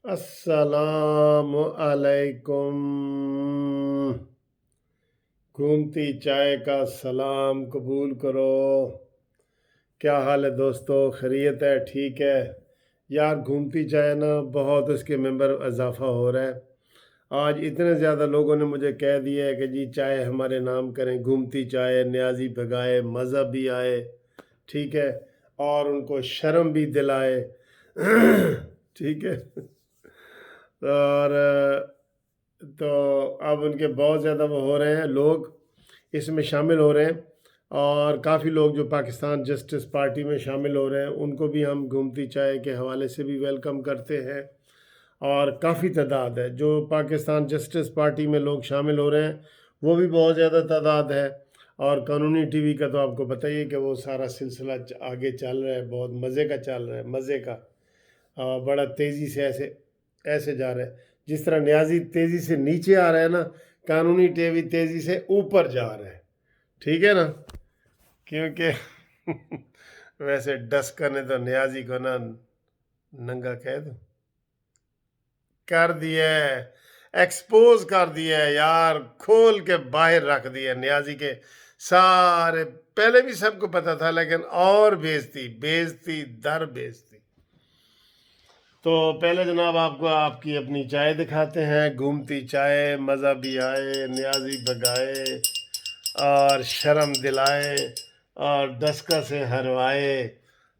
السلام علیکم۔ گھومتی چائے کا سلام قبول کرو۔ کیا حال ہے دوستو؟ خیریت ہے؟ ٹھیک ہے یار۔ گھومتی چائے نا بہت اس کے ممبر اضافہ ہو رہا ہے۔ آج اتنے زیادہ لوگوں نے مجھے کہہ دیا ہے کہ جی چائے ہمارے نام کریں، گھومتی چائے، نیازی بھگائے، مزہ بھی آئے، ٹھیک ہے، اور ان کو شرم بھی دلائے ٹھیک ہے۔ اور تو اب ان کے بہت زیادہ وہ ہو رہے ہیں، لوگ اس میں شامل ہو رہے ہیں، اور کافی لوگ جو پاکستان جسٹس پارٹی میں شامل ہو رہے ہیں ان کو بھی ہم گھومتی چائے کے حوالے سے بھی ویلکم کرتے ہیں۔ اور کافی تعداد ہے جو پاکستان جسٹس پارٹی میں لوگ شامل ہو رہے ہیں، وہ بھی بہت زیادہ تعداد ہے۔ اور قانونی ٹی وی کا تو آپ کو بتائیے کہ وہ سارا سلسلہ آگے چل رہا ہے، بہت مزے کا چل رہا ہے، مزے کا، بڑا تیزی سے ایسے ایسے جا رہا ہے۔ جس طرح نیازی تیزی سے نیچے آ رہا ہے نا، قانونی ٹی وی تیزی سے اوپر جا رہا ہے، ٹھیک ہے نا؟ کیونکہ ویسے ڈسکر نے تو نیازی کو نا ننگا کہہ دو کر دیا ہے، ایکسپوز کر دیا ہے یار، کھول کے باہر رکھ دیا ہے نیازی کے سارے۔ پہلے بھی سب کو پتا تھا، لیکن اور بیزتی بیزتی در بیزتی۔ تو پہلے جناب آپ کو آپ کی اپنی چائے دکھاتے ہیں، گھومتی چائے، مزہ بھی آئے، نیازی بگائے، اور شرم دلائے، اور ڈسکا سے ہروائے،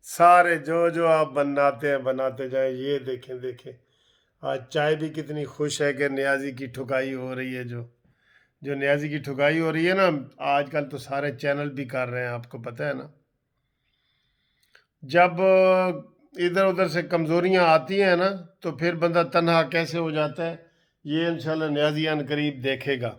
سارے جو جو آپ بناتے ہیں بناتے جائیں۔ یہ دیکھیں دیکھیں، آج چائے بھی کتنی خوش ہے کہ نیازی کی ٹھکائی ہو رہی ہے۔ جو نیازی کی ٹھکائی ہو رہی ہے نا، آج کل تو سارے چینل بھی کر رہے ہیں، آپ کو پتہ ہے نا۔ جب ادھر ادھر سے کمزوریاں آتی ہیں نا تو پھر بندہ تنہا کیسے ہو جاتا ہے، یہ انشاءاللہ نیازی ان قریب دیکھے گا۔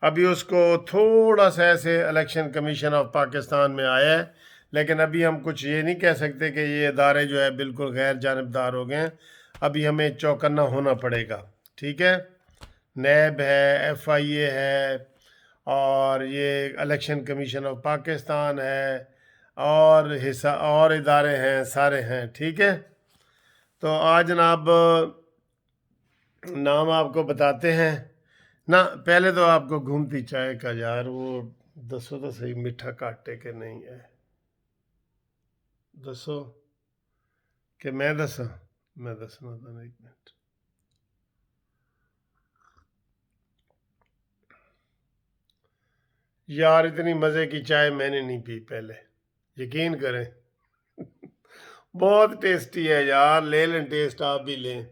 ابھی اس کو تھوڑا سا ایسے الیکشن کمیشن آف پاکستان میں آیا ہے، لیکن ابھی ہم کچھ یہ نہیں کہہ سکتے کہ یہ ادارے جو ہے بالکل غیر جانبدار ہو گئے ہیں۔ ابھی ہمیں چوکنا ہونا پڑے گا، ٹھیک ہے۔ نیب ہے، ایف آئی اے ہے، اور یہ الیکشن کمیشن آف پاکستان ہے، اور حصہ اور ادارے ہیں، سارے ہیں، ٹھیک ہے۔ تو آج جناب نام آپ کو بتاتے ہیں نا۔ پہلے تو آپ کو گھومتی چائے کا یار وہ دسو تو صحیح، میٹھا کاٹے کہ نہیں ہے، دسو کہ میں دسا؟ میں دسنا تھا، ایک منٹ۔ یار اتنی مزے کی چائے میں نے نہیں پی پہلے، یقین کریں بہت ٹیسٹی ہے یار، لے لیں ٹیسٹ، آپ بھی لیں،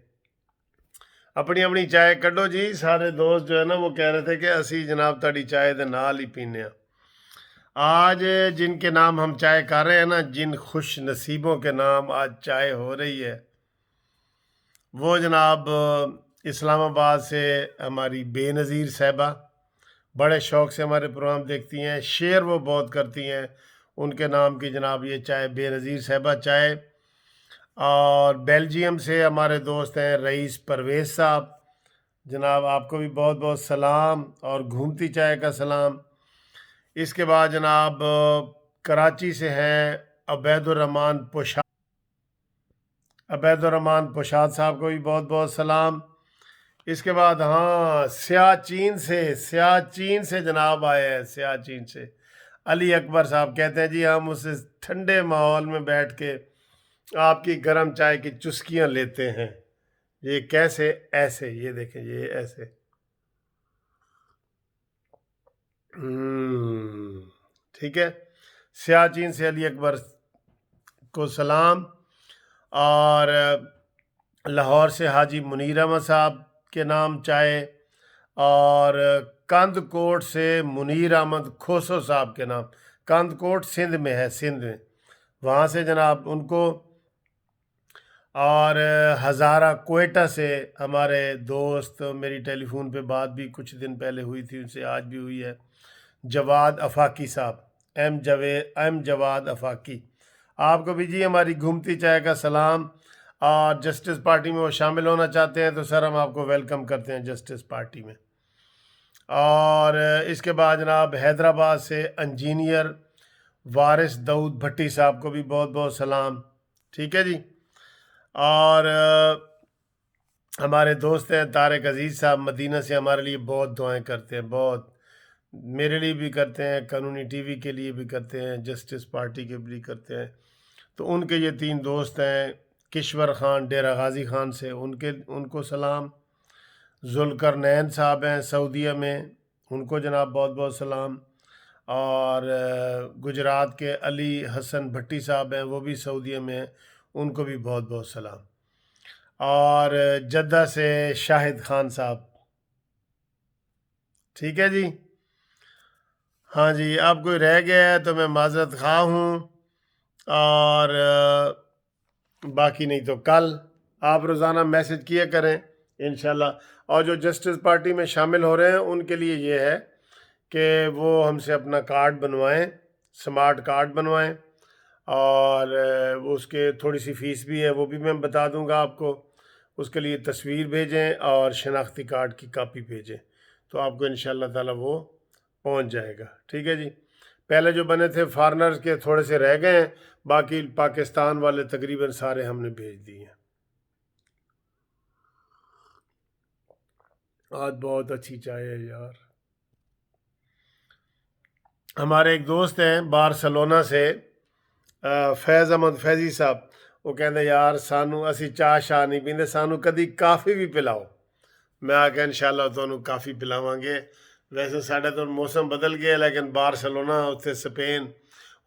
اپنی اپنی چائے کڈو جی۔ سارے دوست جو ہے نا وہ کہہ رہے تھے کہ اسی جناب تاری چائے دے نال ہی پینے ہیں۔ آج جن کے نام ہم چائے کر رہے ہیں نا، جن خوش نصیبوں کے نام آج چائے ہو رہی ہے، وہ جناب اسلام آباد سے ہماری بے نظیر صاحبہ، بڑے شوق سے ہمارے پروگرام دیکھتی ہیں، شیئر وہ بہت کرتی ہیں، ان کے نام کی جناب یہ چائے بے نظیر صاحبہ چائے۔ اور بیلجیم سے ہمارے دوست ہیں رئیس پرویز صاحب، جناب آپ کو بھی بہت بہت سلام اور گھومتی چائے کا سلام۔ اس کے بعد جناب کراچی سے ہیں عبید الرحمان پوشاد، عبید الرحمان پوشاد صاحب کو بھی بہت بہت سلام۔ اس کے بعد ہاں سیاچین سے جناب آئے ہیں، سیاچین سے علی اکبر صاحب کہتے ہیں جی ہم اس ٹھنڈے ماحول میں بیٹھ کے آپ کی گرم چائے کی چسکیاں لیتے ہیں۔ یہ کیسے؟ ایسے، یہ دیکھیں، یہ ایسے، ٹھیک ہے۔ سیاچین سے علی اکبر کو سلام۔ اور لاہور سے حاجی منیر احمد صاحب کے نام چائے، اور کند کوٹ سے منیر احمد کھوسو صاحب کے نام، کند کوٹ سندھ میں ہے، سندھ میں، وہاں سے جناب ان کو۔ اور ہزارہ کوئٹہ سے ہمارے دوست، میری ٹیلی فون پہ بات بھی کچھ دن پہلے ہوئی تھی ان سے، آج بھی ہوئی ہے، جواد افاقی صاحب، ایم جواد افاقی، آپ کو بھی جی ہماری گھومتی چائے کا سلام۔ اور جسٹس پارٹی میں وہ شامل ہونا چاہتے ہیں تو سر ہم آپ کو ویلکم کرتے ہیں جسٹس پارٹی میں۔ اور اس کے بعد جناب حیدرآباد سے انجینئر وارث داؤد بھٹی صاحب کو بھی بہت بہت سلام، ٹھیک ہے جی۔ اور ہمارے دوست ہیں طارق عزیز صاحب مدینہ سے، ہمارے لیے بہت دعائیں کرتے ہیں، بہت، میرے لیے بھی کرتے ہیں، قانونی ٹی وی کے لیے بھی کرتے ہیں، جسٹس پارٹی کے بھی کرتے ہیں۔ تو ان کے یہ 3 دوست ہیں، کشور خان ڈیرہ غازی خان سے، ان کو سلام۔ ذوالقرنین صاحب ہیں سعودیہ میں، ان کو جناب بہت بہت سلام۔ اور گجرات کے علی حسن بھٹی صاحب ہیں، وہ بھی سعودیہ میں ہیں، ان کو بھی بہت بہت سلام۔ اور جدہ سے شاہد خان صاحب، ٹھیک ہے جی۔ ہاں جی، اب کوئی رہ گیا ہے تو میں معذرت خواہ ہوں، اور باقی نہیں تو کل آپ روزانہ میسج کیا کریں انشاءاللہ۔ اور جو جسٹس پارٹی میں شامل ہو رہے ہیں ان کے لیے یہ ہے کہ وہ ہم سے اپنا کارڈ بنوائیں، سمارٹ کارڈ بنوائیں، اور اس کے تھوڑی سی فیس بھی ہے، وہ بھی میں بتا دوں گا آپ کو۔ اس کے لیے تصویر بھیجیں اور شناختی کارڈ کی کاپی بھیجیں، تو آپ کو انشاءاللہ تعالی وہ پہنچ جائے گا، ٹھیک ہے جی۔ پہلے جو بنے تھے فارنرز کے تھوڑے سے رہ گئے ہیں، باقی پاکستان والے تقریباً سارے ہم نے بھیج دیے ہیں۔ آج بہت اچھی چائے ہے یار۔ ہمارے ایک دوست ہیں بارسلونا سے، فیض احمد فیضی صاحب، وہ کہتے یار سانو اسی چاہ شاہ نہیں پیندے، سانو کدی کافی بھی پلاؤ۔ میں آ کے انشاءاللہ تمہیں کافی پلاواں گے۔ ویسے ساڈے تو موسم بدل گیا، لیکن بارسلونا اتنے اسپین،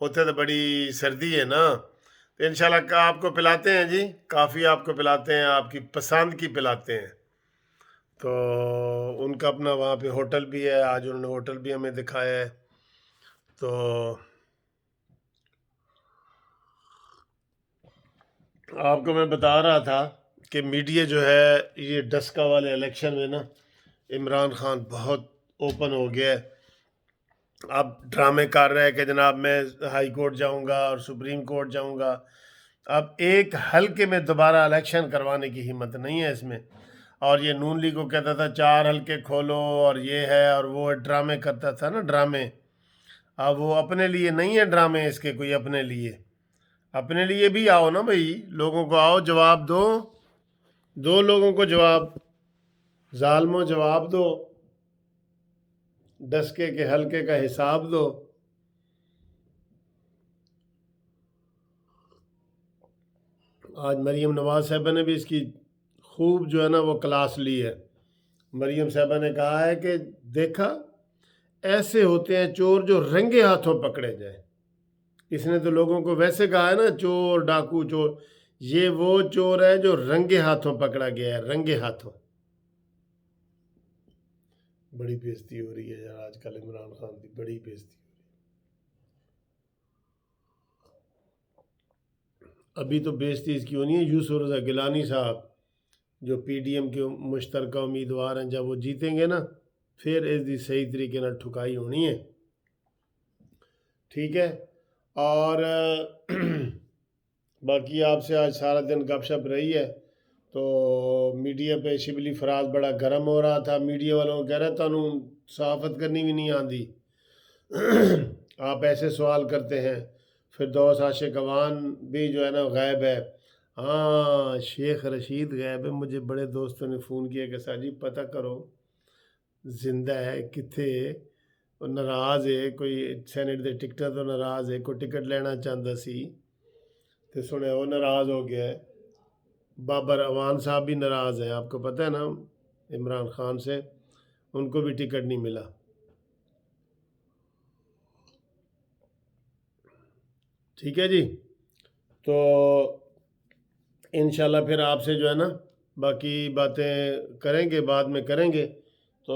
اتنے تو بڑی سردی ہے نا، تو انشاءاللہ آپ کو پلاتے ہیں جی، کافی آپ کو پلاتے ہیں، آپ کی پسند کی پلاتے ہیں۔ تو ان کا اپنا وہاں پہ ہوٹل بھی ہے، آج انہوں نے ہوٹل بھی ہمیں دکھایا ہے۔ تو آپ کو میں بتا رہا تھا کہ میڈیا جو ہے یہ ڈسکا والے الیکشن میں نا، عمران خان بہت اوپن ہو گیا ہے، اب ڈرامے کر رہے ہیں کہ جناب میں ہائی کورٹ جاؤں گا اور سپریم کورٹ جاؤں گا۔ اب ایک حلقے میں دوبارہ الیکشن کروانے کی ہمت نہیں ہے اس میں، اور یہ نون لیگ کو کہتا تھا 4 حلقے کھولو اور یہ ہے اور وہ ڈرامے کرتا تھا نا، ڈرامے۔ اب وہ اپنے لیے نہیں ہے ڈرامے اس کے، کوئی اپنے لیے، اپنے لیے بھی آؤ نا بھائی، لوگوں کو آؤ جواب دو لوگوں کو جواب، ظالموں جواب دو، ڈسکے کے حلقے کا حساب دو۔ آج مریم نواز صاحبہ نے بھی اس کی خوب جو ہے نا وہ کلاس لی ہے۔ مریم صاحبہ نے کہا ہے کہ دیکھا ایسے ہوتے ہیں چور جو رنگے ہاتھوں پکڑے جائیں۔ اس نے تو لوگوں کو ویسے کہا ہے نا چور ڈاکو چور، یہ وہ چور ہے جو رنگے ہاتھوں پکڑا گیا ہے، رنگے ہاتھوں۔ بڑی بےزتی ہو رہی ہے یار آج کل عمران خان کی، بڑی بےزتی۔ ابھی تو بےزتی اس کی ہونی ہے یوسف رضا گیلانی صاحب، جو پی ڈی ایم کے مشترکہ امیدوار ہیں، جب وہ جیتیں گے نا پھر اس دی صحیح طریقے نہ ٹھکائی ہونی ہے، ٹھیک ہے۔ اور باقی آپ سے آج سارا دن گپ شپ رہی ہے، تو میڈیا پہ شبلی فراز بڑا گرم ہو رہا تھا، میڈیا والوں کو کہہ رہا تھا انہوں صحافت کرنی بھی نہیں آندی، آپ ایسے سوال کرتے ہیں۔ فردوس عاشق اوان بھی جو ہے نا غائب ہے، ہاں شیخ رشید غائب ہے، مجھے بڑے دوستوں نے فون کیا کہ سر جی پتہ کرو زندہ ہے کتنے، ناراض ہے، کوئی سینٹ دے ٹکٹاں تو ناراض ہے، کوئی ٹکٹ لینا چاہتا سی تو سنے وہ ناراض ہو گیا ہے۔ بابر اوان صاحب بھی ناراض ہیں، آپ کو پتہ ہے نا عمران خان سے، ان کو بھی ٹکٹ نہیں ملا۔ ٹھیک ہے جی، تو انشاءاللہ پھر آپ سے جو ہے نا باقی باتیں کریں گے، بعد میں کریں گے، تو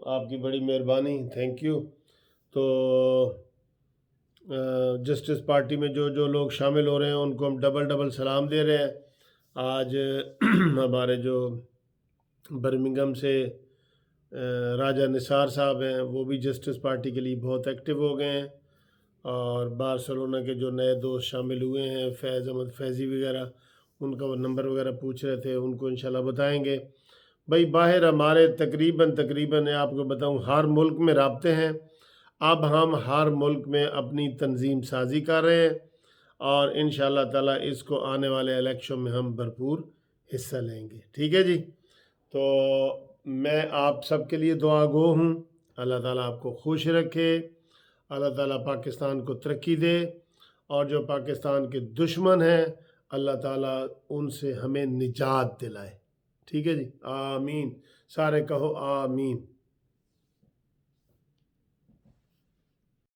آپ کی بڑی مہربانی، تھینک یو۔ تو جسٹس پارٹی میں جو لوگ شامل ہو رہے ہیں ان کو ہم ڈبل سلام دے رہے ہیں۔ آج ہمارے جو برمنگم سے راجہ نثار صاحب ہیں وہ بھی جسٹس پارٹی کے لیے بہت ایکٹیو ہو گئے ہیں، اور بارسلونا کے جو نئے دوست شامل ہوئے ہیں فیض احمد فیضی وغیرہ، ان کا وہ نمبر وغیرہ پوچھ رہے تھے، ان کو انشاءاللہ بتائیں گے۔ بھائی باہر ہمارے تقریباً آپ کو بتاؤں ہر ملک میں رابطے ہیں، اب ہم ہر ملک میں اپنی تنظیم سازی کر رہے ہیں، اور انشاءاللہ تعالی اس کو آنے والے الیکشن میں ہم بھرپور حصہ لیں گے. ٹھیک ہے جی. تو میں آپ سب کے لیے دعا گو ہوں. اللہ تعالیٰ آپ کو خوش رکھے. اللہ تعالیٰ پاکستان کو ترقی دے، اور جو پاکستان کے دشمن ہیں اللہ تعالیٰ ان سے ہمیں نجات دلائے. ٹھیک ہے جی. آمین. سارے کہو آمین.